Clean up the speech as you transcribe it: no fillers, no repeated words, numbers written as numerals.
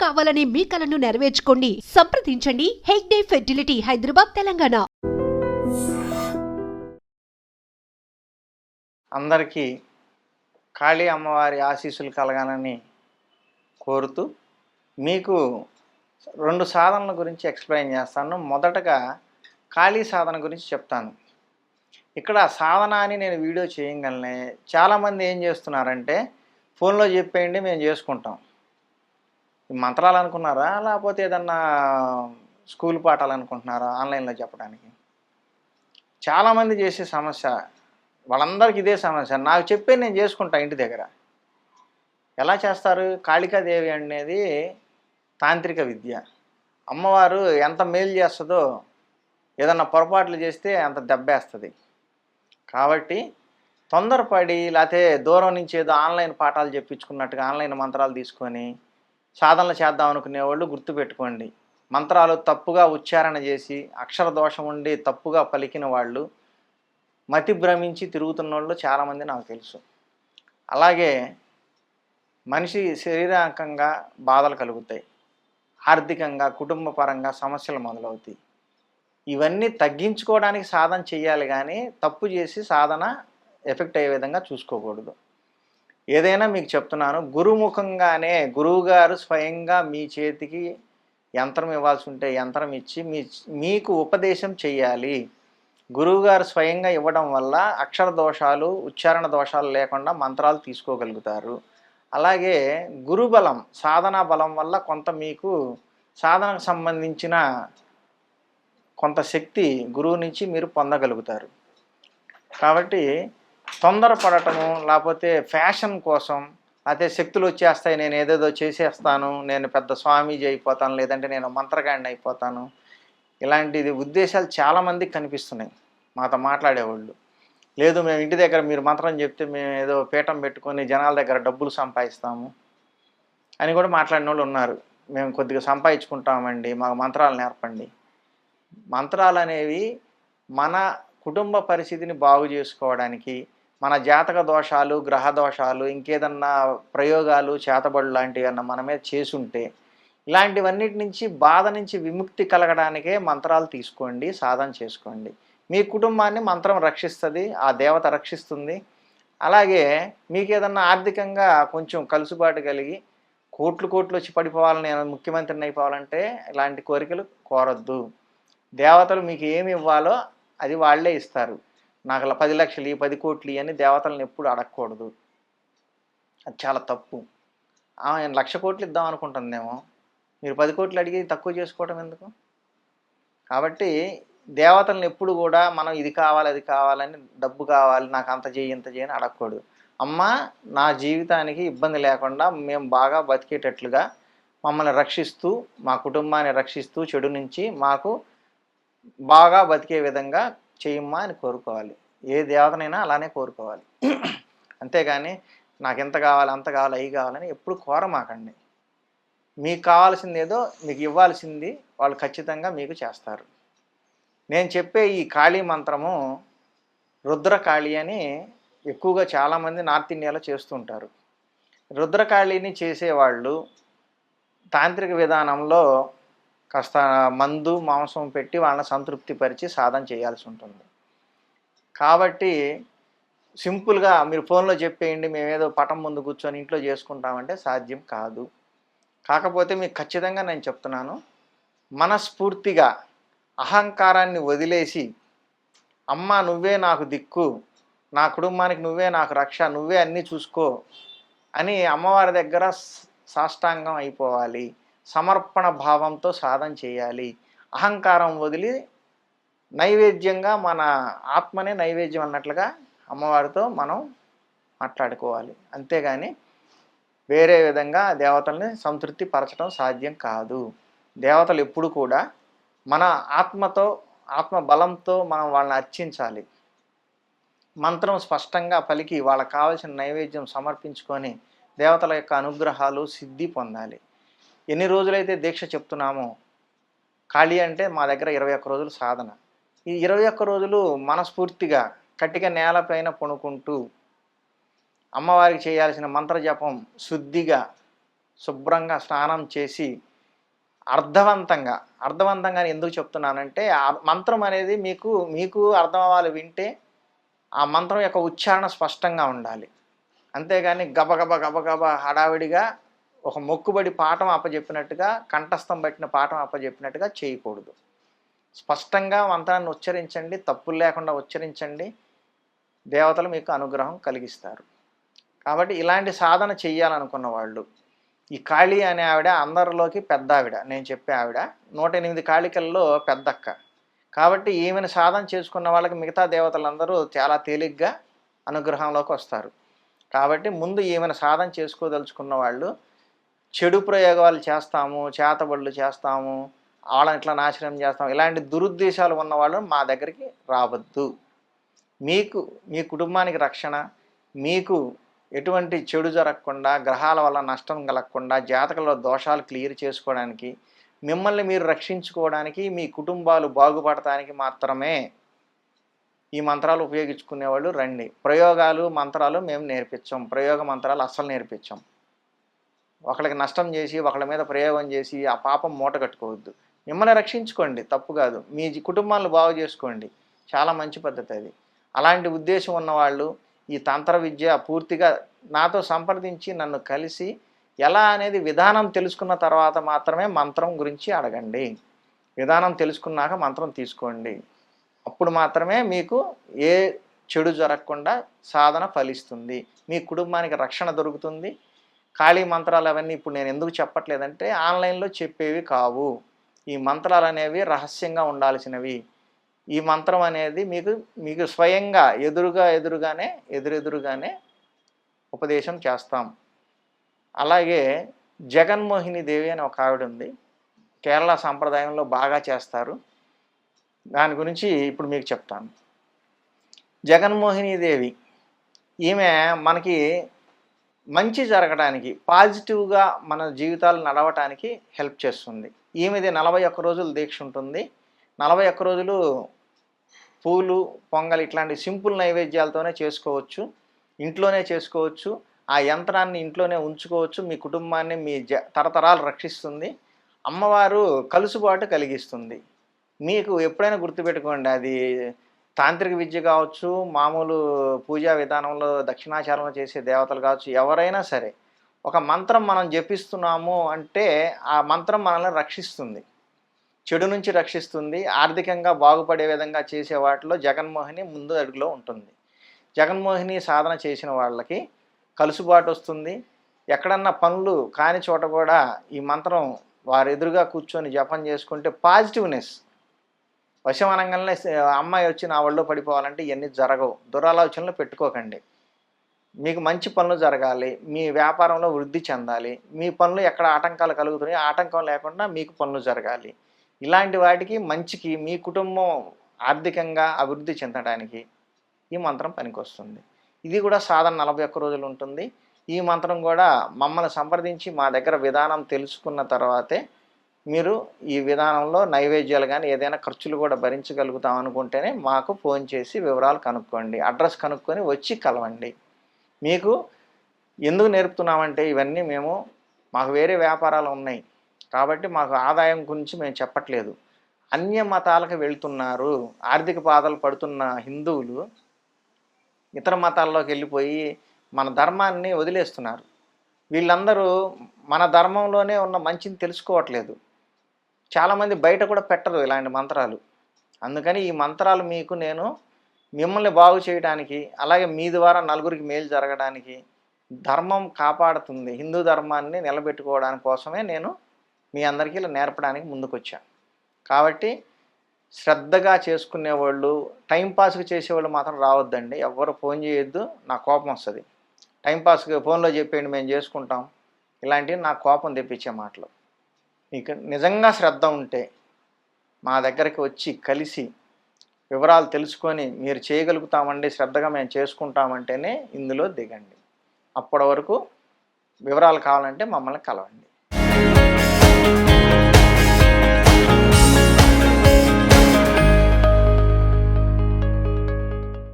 కావాలనే మీ కలను నెరవేర్చుకోండి. సంప్రదించండి హెగ్డే ఫెర్టిలిటీ, హైదరాబాద్, తెలంగాణ. అందరికీ కాళీ అమ్మవారి ఆశీస్సులు కలగాలని కోరుతూ మీకు 2 సాధనల గురించి ఎక్స్ప్లెయిన్ చేస్తాను. మొదటగా కాళీ సాధన గురించి చెప్తాను. ఇక్కడ సాధన అని నేను వీడియో చేయగలనే చాలామంది ఏం చేస్తున్నారంటే ఫోన్లో చెప్పేయండి మేము చేసుకుంటాం. మంత్రాలు అనుకున్నారా, లేకపోతే ఏదన్నా స్కూల్ పాఠాలు అనుకుంటున్నారా ఆన్లైన్లో చెప్పడానికి? చాలామంది చేసే సమస్య, వాళ్ళందరికీ ఇదే సమస్య. నాకు చెప్పే నేను చేసుకుంటా ఇంటి దగ్గర. ఎలా చేస్తారు? కాళికాదేవి అనేది తాంత్రిక విద్య. అమ్మవారు ఎంత మేలు చేస్తుందో ఏదన్నా పొరపాట్లు చేస్తే అంత దెబ్బేస్తుంది. కాబట్టి తొందరపడి లేకపోతే దూరం నుంచి ఏదో ఆన్లైన్ పాఠాలు చెప్పించుకున్నట్టుగా ఆన్లైన్ మంత్రాలు తీసుకొని సాధనలు చేద్దాం అనుకునే వాళ్ళు గుర్తుపెట్టుకోండి. మంత్రాలు తప్పుగా ఉచ్చారణ చేసి అక్షర దోషం ఉండి తప్పుగా పలికిన వాళ్ళు, మతి భ్రమించి తిరుగుతున్న వాళ్ళు చాలామంది నాకు తెలుసు. అలాగే మనిషి శారీరకంగా బాధలు కలుగుతాయి, ఆర్థికంగా కుటుంబ పరంగా సమస్యలు మొదలవుతాయి. ఇవన్నీ తగ్గించుకోవడానికి సాధన చేయాలి, కానీ తప్పు చేసి సాధన ఎఫెక్ట్ అయ్యే విధంగా చూసుకోకూడదు. ఏదైనా మీకు చెప్తున్నాను, గురుముఖంగానే గురువుగారు స్వయంగా మీ చేతికి యంత్రం ఇవ్వాల్సి ఉంటే యంత్రం ఇచ్చి మీకు ఉపదేశం చెయ్యాలి. గురువుగారు స్వయంగా ఇవ్వడం వల్ల అక్షర దోషాలు, ఉచ్చారణ దోషాలు లేకుండా మంత్రాలు తీసుకోగలుగుతారు. అలాగే గురుబలం, సాధనా బలం వల్ల కొంత మీకు సాధనకు సంబంధించిన కొంత శక్తి గురువు నుంచి మీరు పొందగలుగుతారు. కాబట్టి తొందరపడటము, లేకపోతే ఫ్యాషన్ కోసం, అయితే శక్తులు వచ్చేస్తాయి, నేను ఏదేదో చేసేస్తాను, నేను పెద్ద స్వామీజీ అయిపోతాను, లేదంటే నేను మంత్రగాడిని అయిపోతాను, ఇలాంటిది ఉద్దేశాలు చాలామందికి కనిపిస్తున్నాయి మాతో మాట్లాడేవాళ్ళు. లేదు మేము ఇంటి దగ్గర మీరు మంత్రం చెప్తే మేము ఏదో పీఠం పెట్టుకొని జనాల దగ్గర డబ్బులు సంపాదిస్తాము అని కూడా మాట్లాడిన వాళ్ళు ఉన్నారు. మేము కొద్దిగా సంపాదించుకుంటామండి, మాకు మంత్రాలు నేర్పండి. మంత్రాలు అనేవి మన కుటుంబ పరిస్థితిని బాగు చేసుకోవడానికి, మన జాతక దోషాలు, గ్రహ దోషాలు, ఇంకేదన్నా ప్రయోగాలు, చేతబడులు లాంటివి అన్న మన మీద చేసుంటే ఇలాంటివన్నిటి నుంచి బాధ నుంచి విముక్తి కలగడానికే మంత్రాలు తీసుకోండి, సాధన చేసుకోండి. మీ కుటుంబాన్ని మంత్రం రక్షిస్తుంది, ఆ దేవత రక్షిస్తుంది. అలాగే మీకు ఏదన్నా ఆర్థికంగా కొంచెం కలుసుబాటు కలిగి కోట్లు వచ్చి పడిపోవాలని, నేను ముఖ్యమంత్రిని అయిపోవాలంటే ఇలాంటి కోరికలు కోరొద్దు. దేవతలు మీకు ఏమి ఇవ్వాలో అది వాళ్ళే ఇస్తారు. నాకు 10 లక్షలు 10 కోట్లు అని దేవతలను ఎప్పుడు అడగకూడదు. అది చాలా తప్పు. ఆయన 1,00,000 కోట్లు ఇద్దాం అనుకుంటుందేమో, మీరు 10 కోట్లు అడిగి తక్కువ చేసుకోవడం ఎందుకు? కాబట్టి దేవతలను ఎప్పుడు కూడా మనం ఇది కావాలి అది కావాలని, డబ్బు కావాలి, నాకు అంత చేయి ఇంత చేయని అడగకూడదు. అమ్మ, నా జీవితానికి ఇబ్బంది లేకుండా మేము బాగా బతికేటట్లుగా మమ్మల్ని రక్షిస్తూ, మా కుటుంబాన్ని రక్షిస్తూ, చెడు నుంచి మాకు బాగా బతికే విధంగా చేయమ్మా అని కోరుకోవాలి. ఏ దేవతనైనా అలానే కోరుకోవాలి. అంతేగాని నాకు ఎంత కావాలి అంత కావాలి అవి కావాలని ఎప్పుడు కోరమాకండి. మీకు కావాల్సింది ఏదో మీకు ఇవ్వాల్సింది వాళ్ళు ఖచ్చితంగా మీకు చేస్తారు. నేను చెప్పే ఈ కాళీ మంత్రము రుద్రకాళి అని ఎక్కువగా చాలామంది నార్త్ ఇండియాలో చేస్తుంటారు. రుద్రకాళిని చేసేవాళ్ళు తాంత్రిక విధానంలో కాస్త మందు మాంసం పెట్టి వాళ్ళని సంతృప్తిపరిచి సాధన చేయాల్సి ఉంటుంది. కాబట్టి సింపుల్గా మీరు ఫోన్లో చెప్పేయండి మేమేదో పటం ముందు కూర్చొని ఇంట్లో చేసుకుంటామంటే సాధ్యం కాదు. కాకపోతే మీకు ఖచ్చితంగా నేను చెప్తున్నాను, మనస్ఫూర్తిగా అహంకారాన్ని వదిలేసి, అమ్మ నువ్వే నాకు దిక్కు, నా కుటుంబానికి నువ్వే నాకు రక్ష, నువ్వే అన్నీ చూసుకో అని అమ్మవారి దగ్గర సాష్టాంగం అయిపోవాలి. సమర్పణ భావంతో సాధన చేయాలి. అహంకారం వదిలి నైవేద్యంగా మన ఆత్మనే నైవేద్యం అన్నట్లుగా అమ్మవారితో మనం మాట్లాడుకోవాలి. అంతేగాని వేరే విధంగా దేవతల్ని సంతృప్తి పరచడం సాధ్యం కాదు. దేవతలు ఎప్పుడు కూడా మన ఆత్మతో, ఆత్మ బలంతో మనం వాళ్ళని అర్చించాలి. మంత్రం స్పష్టంగా పలికి వాళ్ళకి కావాల్సిన నైవేద్యం సమర్పించుకొని దేవతల యొక్క అనుగ్రహాలు సిద్ధి పొందాలి. ఎన్ని రోజులైతే దీక్ష చెప్తున్నామో, ఖాళీ అంటే మా దగ్గర 21 రోజులు సాధన. ఈ 21 రోజులు మనస్ఫూర్తిగా కట్టిక నేలపైన పడుకుంటూ అమ్మవారికి చేయాల్సిన మంత్రజపం శుద్ధిగా శుభ్రంగా స్నానం చేసి అర్థవంతంగా ఎందుకు చెప్తున్నానంటే ఆ మంత్రం అనేది మీకు అర్థం అవ్వాలి, వింటే ఆ మంత్రం యొక్క ఉచ్చారణ స్పష్టంగా ఉండాలి. అంతేగాని గబగబా హడావిడిగా ఒక మొక్కుబడి పాఠం అప్పచెప్పినట్టుగా, కంఠస్థం పట్టిన పాఠం అప్పచెప్పినట్టుగా చేయకూడదు. స్పష్టంగా మంత్రాన్ని ఉచ్చరించండి, తప్పులు లేకుండా ఉచ్చరించండి, దేవతలు మీకు అనుగ్రహం కలిగిస్తారు. కాబట్టి ఇలాంటి సాధన చెయ్యాలనుకున్న వాళ్ళు, ఈ కాళీ అనే ఆవిడ అందరిలోకి పెద్ద ఆవిడ, నేను చెప్పే ఆవిడ 108 కాళికల్లో పెద్దక్క. కాబట్టి ఈమెను సాధన చేసుకున్న వాళ్ళకి మిగతా దేవతలందరూ చాలా తేలిగ్గా అనుగ్రహంలోకి వస్తారు. కాబట్టి ముందు ఈమెను సాధన చేసుకోదలుచుకున్న వాళ్ళు చెడు ప్రయోగాలు చేస్తాము, చేతబడులు చేస్తాము, వాళ్ళని ఇట్లా నాశనం చేస్తాం, ఇలాంటి దురుద్దేశాలు ఉన్నవాళ్ళు మా దగ్గరికి రావద్దు. మీకు మీ కుటుంబానికి రక్షణ, మీకు ఎటువంటి చెడు జరగకుండా, గ్రహాల వల్ల నష్టం కలగకుండా, జాతకంలో దోషాలు క్లియర్ చేసుకోవడానికి, మిమ్మల్ని మీరు రక్షించుకోవడానికి, మీ కుటుంబాలు బాగుపడటానికి మాత్రమే ఈ మంత్రాలు ఉపయోగించుకునేవాళ్ళు రండి. ప్రయోగాలు మంత్రాలు మేము నేర్పించాం, ప్రయోగ మంత్రాలు అస్సలు నేర్పించాం. ఒకళ్ళకి నష్టం చేసి, ఒకళ్ళ మీద ప్రయోగం చేసి ఆ పాపం మూట కట్టుకోవద్దు. మిమ్మల్ని రక్షించుకోండి, తప్పు కాదు, మీ కుటుంబాలను బాగు చేసుకోండి, చాలా మంచి పద్ధతి అది. అలాంటి ఉద్దేశం ఉన్నవాళ్ళు ఈ తంత్ర విద్య పూర్తిగా నాతో సంప్రదించి నన్ను కలిసి ఎలా అనేది విధానం తెలుసుకున్న తర్వాత మాత్రమే మంత్రం గురించి అడగండి. విధానం తెలుసుకున్నాక మంత్రం తీసుకోండి. అప్పుడు మాత్రమే మీకు ఏ చెడు జరగకుండా సాధన ఫలిస్తుంది, మీ కుటుంబానికి రక్షణ దొరుకుతుంది. ఖాళీ మంత్రాలు అవన్నీ ఇప్పుడు నేను ఎందుకు చెప్పట్లేదంటే ఆన్లైన్లో చెప్పేవి కావు. ఈ మంత్రాలు అనేవి రహస్యంగా ఉండాల్సినవి. ఈ మంత్రం అనేది మీకు స్వయంగా ఎదురుగానే ఉపదేశం చేస్తాం. అలాగే జగన్మోహిని దేవి అని ఒక ఆవిడ ఉంది, కేరళ సాంప్రదాయంలో బాగా చేస్తారు. దాని గురించి ఇప్పుడు మీకు చెప్తాను. జగన్మోహిని దేవి ఈమె మనకి మంచి జరగడానికి, పాజిటివ్గా మన జీవితాలు నడవటానికి హెల్ప్ చేస్తుంది. ఈమెది 41 రోజులు దీక్ష ఉంటుంది. 41 రోజులు పూలు, పొంగల్ ఇట్లాంటి సింపుల్ నైవేద్యాలతోనే చేసుకోవచ్చు, ఇంట్లోనే చేసుకోవచ్చు. ఆ యంత్రాన్ని ఇంట్లోనే ఉంచుకోవచ్చు. మీ కుటుంబాన్ని మీ తరతరాలు రక్షిస్తుంది. అమ్మవారు కలుసుబాటు కలిగిస్తుంది. మీకు ఎప్పుడైనా గుర్తుపెట్టుకోండి, అది తాంత్రిక విద్య కావచ్చు, మామూలు పూజా విధానంలో దక్షిణాచారంలో చేసే దేవతలు కావచ్చు, ఎవరైనా సరే ఒక మంత్రం మనం జపిస్తున్నాము అంటే ఆ మంత్రం మనల్ని రక్షిస్తుంది, చెడు నుంచి రక్షిస్తుంది. ఆర్థికంగా బాగుపడే విధంగా చేసే వాటిలో జగన్మోహిని ముందు అడుగులో ఉంటుంది. జగన్మోహిని సాధన చేసిన వాళ్ళకి కలుసుబాటు వస్తుంది. ఎక్కడన్నా పనులు కాని చోట కూడా ఈ మంత్రం వారు ఎదురుగా కూర్చొని జపం చేసుకుంటే పాజిటివ్నెస్, వశమనంగానే అమ్మాయి వచ్చి నా ఒళ్ళో పడిపోవాలంటే ఇవన్నీ జరగవు. దురాలోచనలు పెట్టుకోకండి. మీకు మంచి పనులు జరగాలి, మీ వ్యాపారంలో వృద్ధి చెందాలి, మీ పనులు ఎక్కడ ఆటంకాలు కలుగుతున్నాయి, ఆటంకం లేకుండా మీకు పనులు జరగాలి. ఇలాంటి వాటికి మంచికి మీ కుటుంబం ఆర్థికంగా అభివృద్ధి చెందడానికి ఈ మంత్రం పనికొస్తుంది. ఇది కూడా సాధారణ 41 రోజులు ఉంటుంది. ఈ మంత్రం కూడా మమ్మల్ని సంప్రదించి మా దగ్గర విధానం తెలుసుకున్న తర్వాతే మీరు ఈ విధానంలో నైవేద్యాలు కానీ ఏదైనా ఖర్చులు కూడా భరించగలుగుతాం అనుకుంటేనే మాకు ఫోన్ చేసి వివరాలు కనుక్కోండి, అడ్రస్ కనుక్కొని వచ్చి కలవండి. మీకు ఎందుకు నేర్పుతున్నామంటే ఇవన్నీ మాకు వేరే వ్యాపారాలు ఉన్నాయి కాబట్టి మాకు ఆదాయం గురించి మేము చెప్పట్లేదు. అన్య మతాలకు వెళ్తున్నారు, ఆర్థిక బాధలు పడుతున్న హిందువులు ఇతర మతాల్లోకి వెళ్ళిపోయి మన ధర్మాన్ని వదిలేస్తున్నారు. వీళ్ళందరూ మన ధర్మంలోనే ఉన్న మంచిని తెలుసుకోవట్లేదు. చాలామంది బయట కూడా పెట్టరు ఇలాంటి మంత్రాలు. అందుకని ఈ మంత్రాలు నేను మిమ్మల్ని బాగు చేయడానికి, అలాగే మీ ద్వారా నలుగురికి మేలు జరగడానికి, ధర్మం కాపాడుతుంది, హిందూ ధర్మాన్ని నిలబెట్టుకోవడానికి కోసమే నేను మీ అందరికీ ఇలా నేర్పడానికి ముందుకొచ్చాను. కాబట్టి శ్రద్ధగా చేసుకునేవాళ్ళు, టైంపాస్కి చేసేవాళ్ళు మాత్రం రావద్దండి. ఎవ్వరు ఫోన్ చేయొద్దు, నా కోపం వస్తుంది. టైంపాస్కి ఫోన్లో చెప్పేయండి మేము చేసుకుంటాం, ఇలాంటివి నాకు కోపం తెప్పించే మాటలు. మీకు నిజంగా శ్రద్ధ ఉంటే మా దగ్గరికి వచ్చి కలిసి వివరాలు తెలుసుకొని మీరు చేయగలుగుతామండి, శ్రద్ధగా మేము చేసుకుంటామంటేనే ఇందులో దిగండి. అప్పటి వరకు వివరాలు కావాలంటే మమ్మల్ని కలవండి.